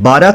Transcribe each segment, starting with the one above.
12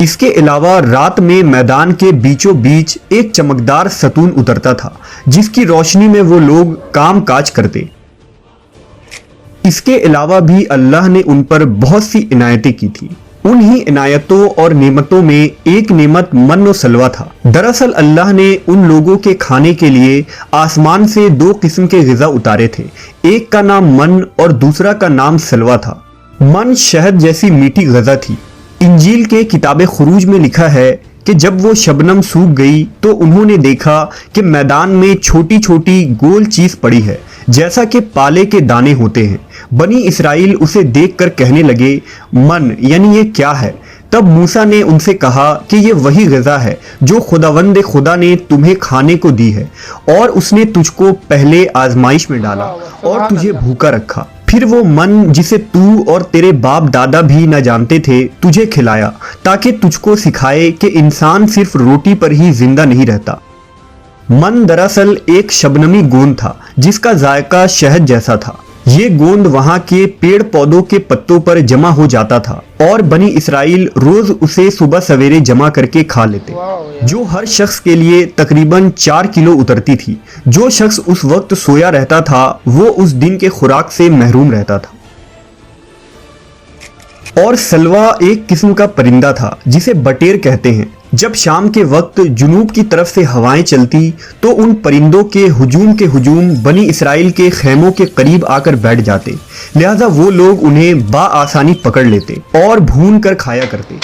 اس کے علاوہ رات میں میدان کے بیچوں بیچ ایک چمکدار ستون اترتا تھا جس کی روشنی میں وہ لوگ کام کاج کرتے۔ اس کے علاوہ بھی اللہ نے ان پر بہت سی عنایتیں کی تھی۔ انہی عنایتوں اور نعمتوں میں ایک نعمت من و سلوہ تھا۔ دراصل اللہ نے ان لوگوں کے کھانے کے لیے آسمان سے 2 قسم کے غذا اتارے تھے، ایک کا نام من اور دوسرا کا نام سلوہ تھا۔ من شہد جیسی میٹھی غذا تھی۔ انجیل کے کتاب خروج میں لکھا ہے کہ جب وہ شبنم سوکھ گئی تو انہوں نے دیکھا کہ میدان میں چھوٹی چھوٹی گول چیز پڑی ہے جیسا کہ پالے کے دانے ہوتے ہیں۔ بنی اسرائیل اسے دیکھ کر کہنے لگے، من یعنی یہ کیا ہے؟ تب موسیٰ نے ان سے کہا کہ یہ وہی غذا ہے جو خداوند خدا نے تمہیں کھانے کو دی ہے، اور اس نے تجھ کو پہلے آزمائش میں ڈالا اور تجھے بھوکا رکھا، پھر وہ من جسے تو اور تیرے باپ دادا بھی نہ جانتے تھے تجھے کھلایا، تاکہ تجھ کو سکھائے کہ انسان صرف روٹی پر ہی زندہ نہیں رہتا۔ من دراصل ایک شبنمی گوند تھا جس کا ذائقہ شہد جیسا تھا۔ یہ گوند وہاں کے پیڑ پودوں کے پتوں پر جمع ہو جاتا تھا اور بنی اسرائیل روز اسے صبح سویرے جمع کر کے کھا لیتے، جو ہر شخص کے لیے تقریباً 4 کلو اترتی تھی۔ جو شخص اس وقت سویا رہتا تھا وہ اس دن کے خوراک سے محروم رہتا تھا۔ اور سلوہ ایک قسم کا پرندہ تھا جسے بٹیر کہتے ہیں۔ جب شام کے وقت جنوب کی طرف سے ہوائیں چلتی تو ان پرندوں کے ہجوم بنی اسرائیل کے خیموں کے قریب آ کر بیٹھ جاتے، لہذا وہ لوگ انہیں بآسانی پکڑ لیتے اور بھون کر کھایا کرتے۔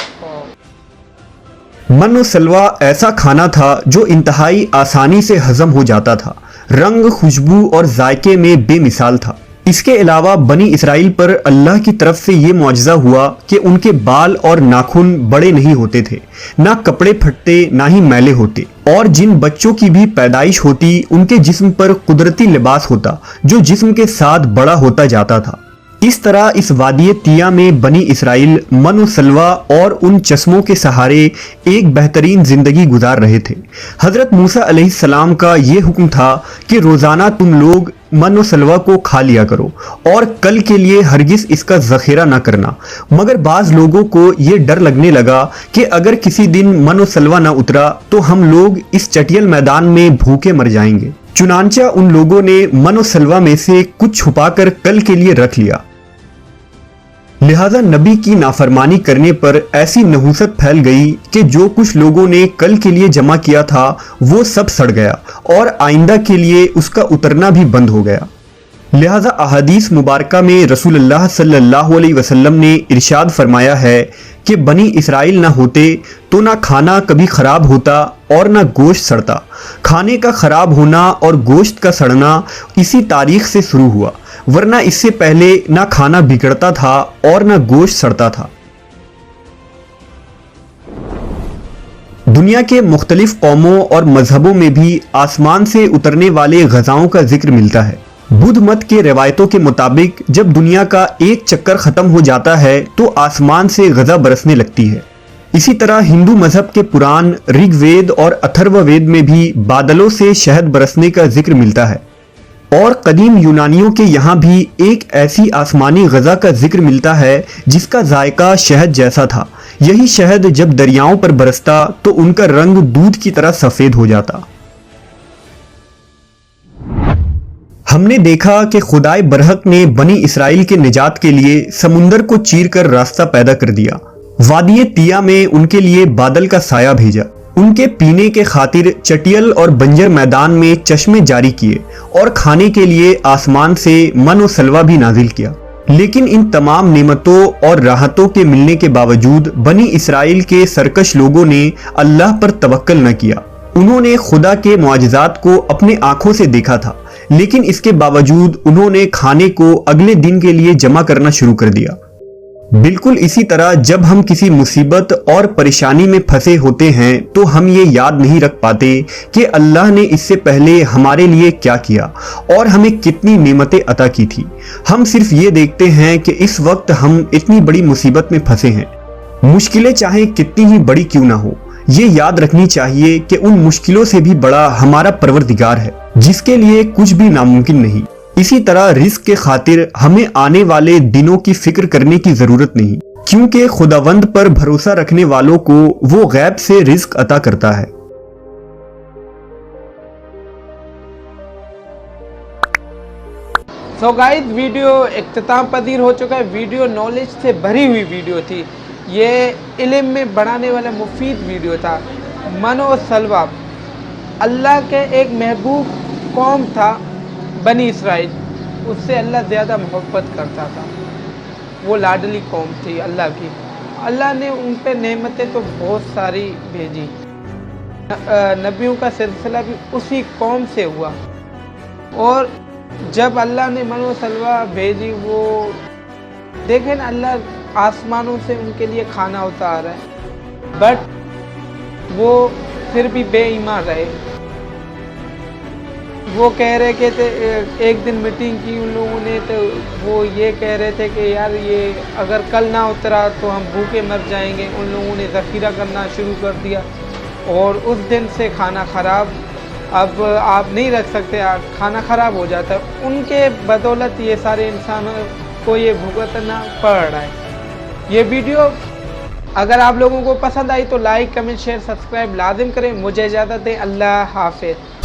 من و سلوہ ایسا کھانا تھا جو انتہائی آسانی سے ہضم ہو جاتا تھا، رنگ، خوشبو اور ذائقے میں بے مثال تھا۔ اس کے علاوہ بنی اسرائیل پر اللہ کی طرف سے یہ معجزہ ہوا کہ ان کے بال اور ناخن بڑے نہیں ہوتے تھے، نہ کپڑے پھٹتے نہ ہی میلے ہوتے، اور جن بچوں کی بھی پیدائش ہوتی ان کے جسم پر قدرتی لباس ہوتا جو جسم کے ساتھ بڑا ہوتا جاتا تھا۔ اس طرح اس وادی طیہ میں بنی اسرائیل من و سلوہ اور ان چشموں کے سہارے ایک بہترین زندگی گزار رہے تھے۔ حضرت موسیٰ علیہ السلام کا یہ حکم تھا کہ روزانہ تم لوگ من و سلوہ کو کھا لیا کرو اور کل کے لیے ہرگز اس کا ذخیرہ نہ کرنا، مگر بعض لوگوں کو یہ ڈر لگنے لگا کہ اگر کسی دن من و سلوہ نہ اترا تو ہم لوگ اس چٹیل میدان میں بھوکے مر جائیں گے۔ چنانچہ ان لوگوں نے من و سلوہ میں سے کچھ چھپا کر کل کے لیے رکھ لیا، لہذا نبی کی نافرمانی کرنے پر ایسی نحوست پھیل گئی کہ جو کچھ لوگوں نے کل کے لیے جمع کیا تھا وہ سب سڑ گیا اور آئندہ کے لیے اس کا اترنا بھی بند ہو گیا۔ لہذا احادیث مبارکہ میں رسول اللہ صلی اللہ علیہ وسلم نے ارشاد فرمایا ہے کہ بنی اسرائیل نہ ہوتے تو نہ کھانا کبھی خراب ہوتا اور نہ گوشت سڑتا۔ کھانے کا خراب ہونا اور گوشت کا سڑنا اسی تاریخ سے شروع ہوا، ورنہ اس سے پہلے نہ کھانا بگڑتا تھا اور نہ گوشت سڑتا تھا۔ دنیا کے مختلف قوموں اور مذہبوں میں بھی آسمان سے اترنے والے غذاؤں کا ذکر ملتا ہے۔ بدھ مت کے روایتوں کے مطابق جب دنیا کا ایک چکر ختم ہو جاتا ہے تو آسمان سے غذا برسنے لگتی ہے۔ اسی طرح ہندو مذہب کے پران رگ وید اور اتھرو وید میں بھی بادلوں سے شہد برسنے کا ذکر ملتا ہے، اور قدیم یونانیوں کے یہاں بھی ایک ایسی آسمانی غذا کا ذکر ملتا ہے جس کا ذائقہ شہد جیسا تھا۔ یہی شہد جب دریاؤں پر برستا تو ان کا رنگ دودھ کی طرح سفید ہو جاتا۔ ہم نے دیکھا کہ خدائے برحق نے بنی اسرائیل کے نجات کے لیے سمندر کو چیر کر راستہ پیدا کر دیا، وادی طیہ میں ان کے لیے بادل کا سایہ بھیجا، ان کے پینے کے خاطر چٹیل اور بنجر میدان میں چشمے جاری کیے، اور کھانے کے لیے آسمان سے من و سلوہ بھی نازل کیا۔ لیکن ان تمام نعمتوں اور راحتوں کے ملنے کے باوجود بنی اسرائیل کے سرکش لوگوں نے اللہ پر توکل نہ کیا۔ انہوں نے خدا کے معجزات کو اپنے آنکھوں سے دیکھا تھا، لیکن اس کے باوجود انہوں نے کھانے کو اگلے دن کے لیے جمع کرنا شروع کر دیا۔ بالکل اسی طرح جب ہم کسی مصیبت اور پریشانی میں پھنسے ہوتے ہیں تو ہم یہ یاد نہیں رکھ پاتے کہ اللہ نے اس سے پہلے ہمارے لیے کیا کیا اور ہمیں کتنی نعمتیں عطا کی تھی۔ ہم صرف یہ دیکھتے ہیں کہ اس وقت ہم اتنی بڑی مصیبت میں پھنسے ہیں۔ مشکلیں چاہے کتنی ہی بڑی کیوں نہ ہو، یہ یاد رکھنی چاہیے کہ ان مشکلوں سے بھی بڑا ہمارا پروردگار ہے جس کے لیے کچھ بھی ناممکن نہیں۔ اسی طرح رزق کے خاطر ہمیں آنے والے دنوں کی فکر کرنے کی ضرورت نہیں۔ کیونکہ خداوند پر بھروسہ رکھنے والوں کو وہ غیب سے رزق عطا کرتا ہے۔ سو گائز ویڈیو اختتام پذیر ہو چکا ہے۔ ویڈیو نالج سے بھری ہوئی ویڈیو تھی، یہ علم میں بڑھانے والا مفید ویڈیو تھا۔ من و سلوہ اللہ کے ایک محبوب قوم تھا، بنی اسرائیل، اس سے اللہ زیادہ محبت کرتا تھا، وہ لاڈلی قوم تھی اللہ کی۔ اللہ نے ان پہ نعمتیں تو بہت ساری بھیجی، نبیوں کا سلسلہ بھی اسی قوم سے ہوا، اور جب اللہ نے من و سلوہ بھیجی، وہ دیکھیں نا، اللہ آسمانوں سے ان کے لیے کھانا اتار رہا ہے، بٹ وہ پھر بھی بے ایمان رہے۔ وہ کہہ رہے کہ ایک دن میٹنگ کی ان لوگوں نے، تو وہ یہ کہہ رہے تھے کہ یار یہ اگر کل نہ اترا تو ہم بھوکے مر جائیں گے۔ ان لوگوں نے ذخیرہ کرنا شروع کر دیا، اور اس دن سے کھانا خراب، اب آپ نہیں رکھ سکتے، کھانا خراب ہو جاتا ہے۔ ان کے بدولت یہ سارے انسانوں کو یہ بھگتنا پڑ رہا ہے۔ یہ ویڈیو اگر آپ لوگوں کو پسند آئی تو لائک، کمنٹ، شیئر، سبسکرائب لازم کریں۔ مجھے اجازت دیں، اللہ حافظ۔